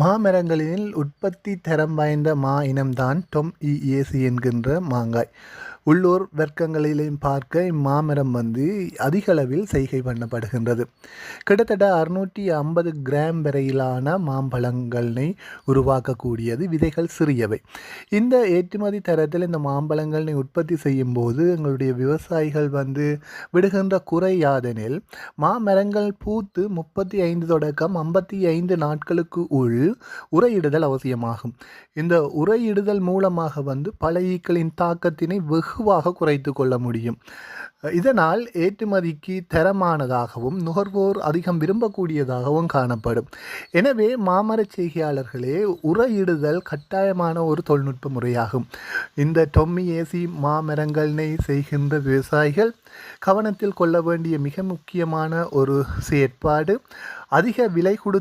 மாமரங்களில் உற்பத்தி தரம் வாய்ந்த மா இனம்தான் டொம் இஏசி என்கின்ற மாங்காய். உள்ளூர் வர்க்கங்களிலும் பார்க்க இம்மாமரம் அதிக அளவில் செய்கை பண்ணப்படுகின்றது. கிட்டத்தட்ட 650 கிராம் வரையிலான மாம்பழங்களை உருவாக்கக்கூடியது. விதைகள் சிறியவை. இந்த ஏற்றுமதி தரத்தில் இந்த மாம்பழங்களை உற்பத்தி செய்யும் போது எங்களுடைய விவசாயிகள் விடுகின்ற குறை யாதெனில், மாமரங்கள் பூத்து 35 தொடக்கம் 55 நாட்களுக்கு உள் உரையிடுதல் அவசியமாகும். இந்த உரையிடுதல் மூலமாக பல ஈக்களின் தாக்கத்தினை வெகுவாக குறைத்து கொள்ள முடியும். இதனால் ஏற்றுமதிக்கு தரமானதாகவும் நுகர்வோர் அதிகம் விரும்பக்கூடியதாகவும் காணப்படும். எனவே மாமரச் செய்கையாளர்களே, உரையிடுதல் கட்டாயமான ஒரு தொழில்நுட்ப முறையாகும். இந்த டொம் இஏசி மாமரங்களை செய்கின்ற விவசாயிகள் கவனத்தில் கொள்ள வேண்டிய மிக முக்கியமான ஒரு செயற்பாடு, அதிக விலை